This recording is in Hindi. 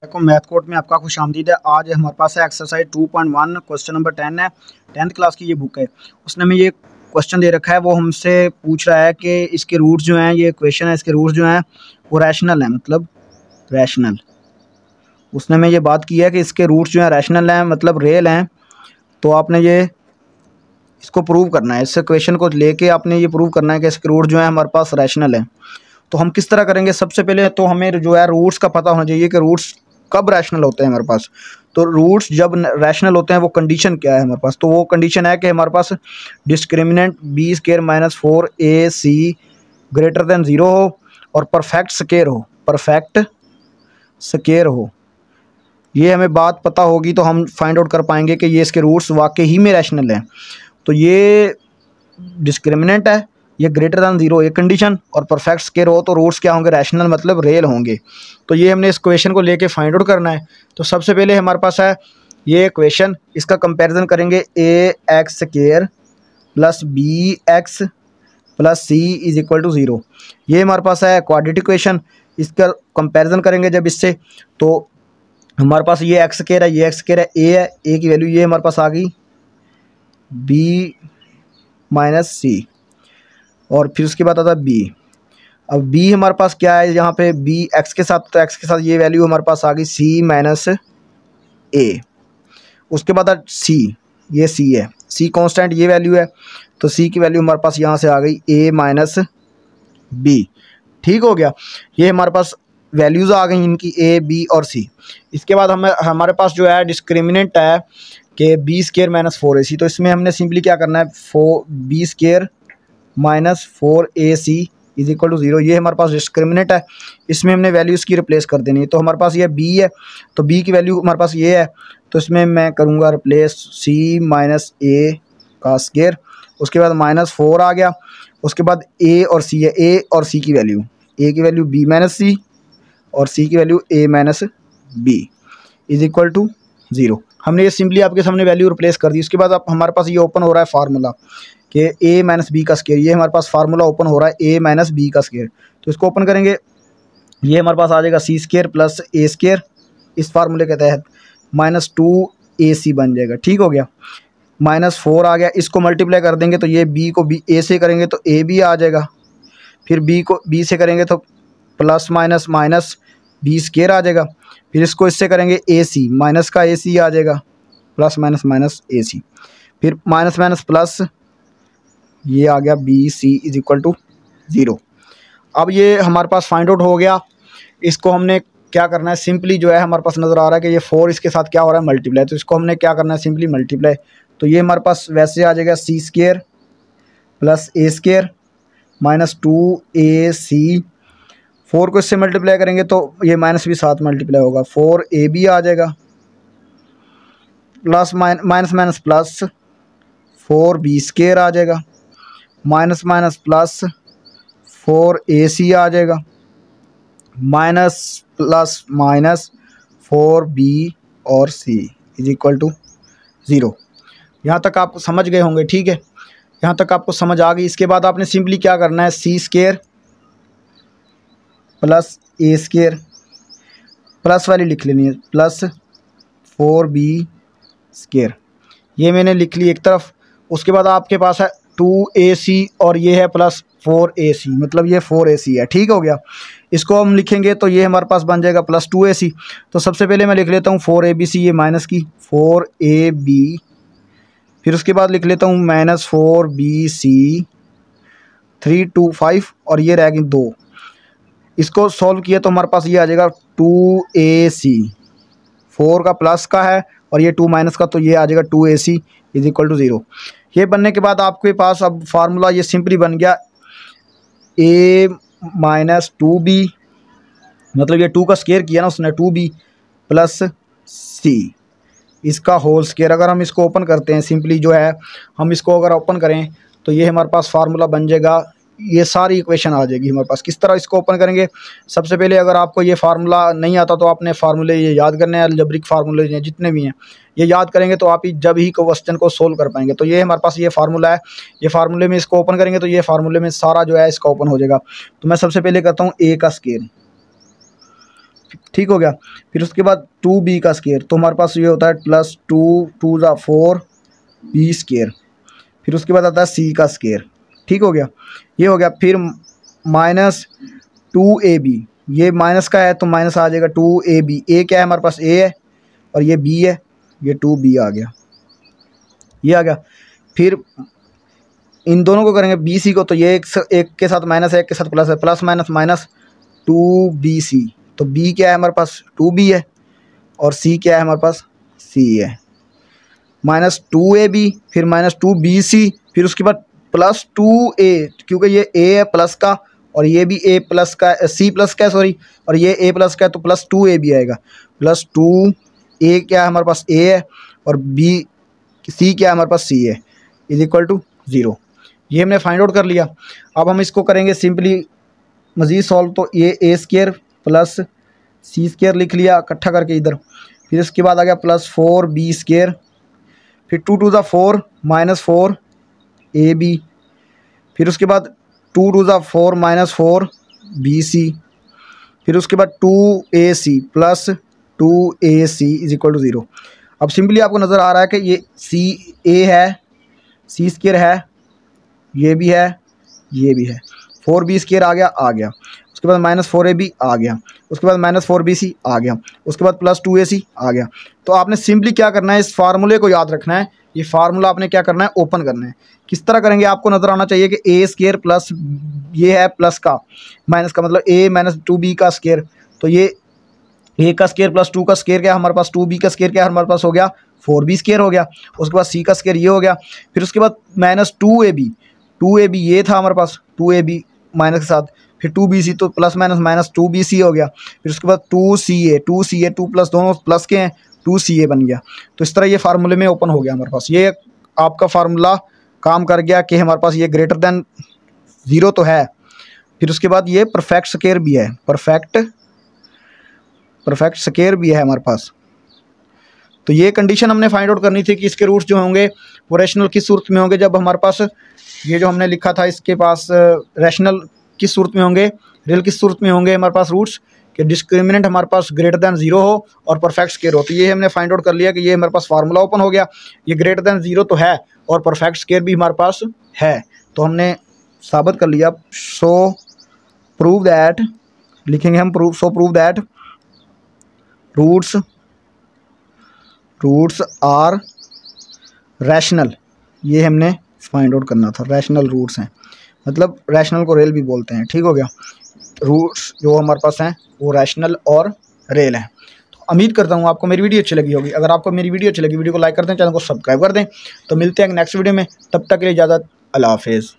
देखो मैथ कोड में आपका खुशामदीद है। आज हमारे पास है एक्सरसाइज 2.1 क्वेश्चन नंबर 10 है। 10th क्लास की ये बुक है। उसने में ये क्वेश्चन दे रखा है, वो हमसे पूछ रहा है कि इसके रूट्स जो हैं, ये इक्वेशन है, इसके रूट्स जो हैं वो रैशनल हैं, मतलब रैशनल। उसने में ये बात की है कि इसके रूट्स जो हैं रैशनल हैं, मतलब रियल हैं। तो आपने ये इसको प्रूव करना है, इस इक्वेशन को लेके आपने ये प्रूव करना है कि इसके रूट जो है हमारे पास रैशनल है। तो हम किस तरह करेंगे? सबसे पहले तो हमें जो है रूट्स का पता होना चाहिए कि रूट्स कब रैशनल होते हैं हमारे पास। तो रूट्स जब रैशनल होते हैं वो कंडीशन क्या है हमारे पास? तो वो कंडीशन है कि हमारे पास discriminant B square minus 4ac greater than 0 हो और परफेक्ट स्क्वायर हो। ये हमें बात पता होगी तो हम फाइंड आउट कर पाएंगे कि ये इसके रूट्स वाकई ही में रैशनल हैं। तो ये डिस्क्रिमिनेंट है, ये ग्रेटर दैन 0 ये कंडीशन, और परफेक्ट स्क्वायर हो तो रूट्स क्या होंगे? रैशनल, मतलब रियल होंगे। तो ये हमने इस क्वेश्चन को लेके फाइंड आउट करना है। तो सबसे पहले हमारे पास है ये क्वेश्चन, इसका कंपैरिजन करेंगे ax² plus bx plus c is equal to 0। ये हमारे पास है क्वाड्रेटिक इक्वेशन। इसका कंपैरिजन करेंगे जब इससे, तो हमारे पास ये x² है, ये x² है, a की वैल्यू ये हमारे पास आ गई b माइनस सी, और फिर उसके बाद आता है b। अब b हमारे पास क्या है यहाँ पे? b x के साथ, तो x के साथ ये वैल्यू हमारे पास आ गई c माइनस a। उसके बाद c, ये c है, c कांस्टेंट ये वैल्यू है, तो c की वैल्यू हमारे पास यहाँ से आ गई a माइनस b। ठीक हो गया, ये हमारे पास वैल्यूज़ आ गई इनकी a b और c। इसके बाद हमारे पास जो है डिस्क्रिमिनेंट है कि बी स्क्वायर माइनस 4ac। तो इसमें हमने सिंपली क्या करना है, B square minus 4ac is equal to 0। ये हमारे पास डिस्क्रिमिनेंट है, इसमें हमने वैल्यूज़ की रिप्लेस कर देनी है। तो हमारे पास ये b है, तो b की वैल्यू हमारे पास ये है, तो इसमें मैं करूँगा रिप्लेस c माइनस a का स्क्वायर। उसके बाद माइनस 4 आ गया। उसके बाद a और c है, a और c की वैल्यू, a की वैल्यू b माइनस c और c की value a minus b is equal to 0। हमने ये सिंपली आपके सामने वैल्यू रिप्लेस कर दी। उसके बाद आप हमारे पास ये ओपन हो रहा है फार्मूला कि a माइनस बी का स्क्वायर। ये हमारे पास फार्मूला ओपन हो रहा है a माइनस बी का स्क्वायर। तो इसको ओपन करेंगे, ये हमारे पास आ जाएगा c square plus a square, इस फार्मूले के तहत माइनस 2ac बन जाएगा। ठीक हो गया, माइनस 4 आ गया। इसको मल्टीप्लाई कर देंगे तो ये b को a से करेंगे तो a भी आ जाएगा, फिर b को b से करेंगे तो plus minus minus b square आ जाएगा, फिर इसको इससे करेंगे ac, माइनस का ac आ जाएगा, प्लस माइनस माइनस ac, फिर माइनस माइनस प्लस, ये आ गया bc इज इक्वल टू 0। अब ये हमारे पास फाइंड आउट हो गया। इसको हमने क्या करना है, सिंपली जो है हमारे पास नज़र आ रहा है कि ये 4 इसके साथ क्या हो रहा है, मल्टीप्लाई। तो इसको हमने क्या करना है, सिंपली मल्टीप्लाई। तो ये हमारे पास वैसे आ जाएगा c square plus a square minus 2ac। 4 को इससे मल्टीप्लाई करेंगे तो ये माइनस भी साथ मल्टीप्लाई होगा, 4ab आ जाएगा, plus minus minus plus 4b square आ जाएगा, माइनस माइनस प्लस 4ac आ जाएगा, माइनस प्लस माइनस 4b और c इज इक्वल टू 0। यहाँ तक आप समझ गए होंगे, ठीक है, यहाँ तक आपको समझ आ गई। इसके बाद आपने सिंपली क्या करना है, c square plus a square, plus वाली लिख लेनी है, प्लस 4b स्क्वायर, ये मैंने लिख ली एक तरफ। उसके बाद आपके पास है 2ac और ये है प्लस 4ac, मतलब ये 4ac है। ठीक हो गया, इसको हम लिखेंगे तो ये हमारे पास बन जाएगा प्लस 2ac। तो सबसे पहले मैं लिख लेता हूँ 4abc, ये माइनस की 4ab, फिर उसके बाद लिख लेता हूँ माइनस 4bc, 3 2 5 और ये रह गई 2। इसको सॉल्व किया तो हमारे पास ये आ जाएगा 2ac, 4 का प्लस का है और ये 2 माइनस का, तो ये आ जाएगा 2ac इज इक्वल टू 0। ये बनने के बाद आपके पास अब फार्मूला ये सिंपली बन गया a माइनस 2b, मतलब ये 2 का स्क्वायर किया ना उसने, 2b प्लस c, इसका होल स्क्वायर। अगर हम इसको ओपन करते हैं, सिंपली जो है हम इसको अगर ओपन करें तो ये हमारे पास फार्मूला बन जाएगा, ये सारी इक्वेशन आ जाएगी हमारे पास। किस तरह इसको ओपन करेंगे, सबसे पहले अगर आपको ये फार्मूला नहीं आता तो आपने फार्मूले ये याद करने हैं, अलजेब्रिक फार्मूले हैं जितने भी हैं ये याद करेंगे तो आप ही जब ही क्वेश्चन को सोल्व कर पाएंगे। तो ये हमारे पास ये फार्मूला है, ये फार्मूले में इसको ओपन करेंगे तो ये फार्मूले में सारा जो है इसका ओपन हो जाएगा। तो मैं सबसे पहले करता हूँ a का स्क्वायर, ठीक हो गया। फिर उसके बाद 2b का स्केयर, तो हमारे पास ये होता है प्लस 2 × 4 b स्केयर। फिर उसके बाद आता है c का स्केयर, ठीक हो गया, ये हो गया। फिर माइनस 2ab, ये माइनस का है तो माइनस आ जाएगा 2ab। a क्या है हमारे पास, a है और ये b है, ये 2b आ गया, ये आ गया। फिर इन दोनों को करेंगे bc को, तो ये एक के साथ माइनस है, एक के साथ प्लस है, प्लस माइनस माइनस 2bc। तो b क्या है हमारे पास 2b है और c क्या है हमारे पास c है। माइनस 2ab, फिर माइनस 2bc, फिर उसके बाद प्लस 2a, क्योंकि ये a है प्लस का और ये भी a प्लस का, c प्लस का है सॉरी, और ये a प्लस का है, तो प्लस 2ab आएगा। प्लस 2a क्या है हमारे पास a है और b c क्या है हमारे पास c है, इज इक्वल टू 0। ये हमने फाइंड आउट कर लिया। अब हम इसको करेंगे सिंपली मज़ीद सॉल्व, तो ये a square plus c square लिख लिया इकट्ठा करके इधर। फिर इसके बाद आ गया प्लस 4b स्केयर, फिर 2 × 4 माइनस 4ab, फिर उसके बाद 2 × 4 माइनस 4bc, फिर उसके बाद 2ac plus 2ac is equal to 0। अब सिंपली आपको नज़र आ रहा है कि ये ca है, c स्केयर है, ये भी है, ये भी है, 4b स्केयर आ गया, उसके बाद माइनस 4ab आ गया, उसके बाद माइनस 4bc आ गया, उसके बाद प्लस 2ac आ गया। तो आपने सिंपली क्या करना है, इस फार्मूले को याद रखना है। ये फार्मूला आपने क्या करना है, ओपन करना है। किस तरह करेंगे, आपको नज़र आना चाहिए कि a स्केयर प्लस ये है प्लस का माइनस का, मतलब a माइनस 2b का स्केयर, तो ये a का स्केयर प्लस 2 का स्केयर क्या हमारे पास, 2b का स्केयर क्या हमारे पास हो गया 4b स्केयर हो गया। उसके बाद c का स्केयर ये हो गया, फिर उसके बाद माइनस 2ab ये था हमारे पास, 2ab माइनस के साथ, फिर 2bc तो प्लस माइनस माइनस 2bc हो गया। फिर उसके बाद 2ca 2 प्लस दोनों प्लस के हैं, 2ca बन गया। तो इस तरह ये फार्मूले में ओपन हो गया हमारे पास। ये आपका फार्मूला काम कर गया कि हमारे पास ये ग्रेटर देन 0 तो है। फिर उसके बाद ये परफेक्ट स्केयर भी है, परफेक्ट स्केयर भी है हमारे पास। तो ये कंडीशन हमने फाइंड आउट करनी थी कि इसके रूट्स जो होंगे वो रैशनल किस सूरत में होंगे, जब हमारे पास ये जो हमने लिखा था इसके पास रैशनल किस सूरत में होंगे, रियल किस सूरत में होंगे हमारे पास रूट्स, कि डिस्क्रिमिनेंट हमारे पास ग्रेटर देन 0 हो और परफेक्ट स्केयर हो। तो ये हमने फाइंड आउट कर लिया कि ये हमारे पास फार्मूला ओपन हो गया, ये ग्रेटर देन 0 तो है और परफेक्ट स्केयर भी हमारे पास है। तो हमने साबित कर लिया, सो प्रूव दैट, लिखेंगे हम prove that roots are rational. ये हमने फाइंड आउट करना था, रैशनल रूट्स हैं, मतलब रैशनल को रियल भी बोलते हैं, ठीक हो गया। रूट्स जो हमारे पास हैं वो रैशनल और रियल हैं। तो उम्मीद करता हूँ आपको मेरी वीडियो अच्छी लगी होगी। अगर आपको मेरी वीडियो अच्छी लगी, वीडियो को लाइक कर दें, चैनल को सब्सक्राइब कर दें। तो मिलते हैं नेक्स्ट वीडियो में, तब तक के लिए इजाज़त, अल्लाह हाफिज़।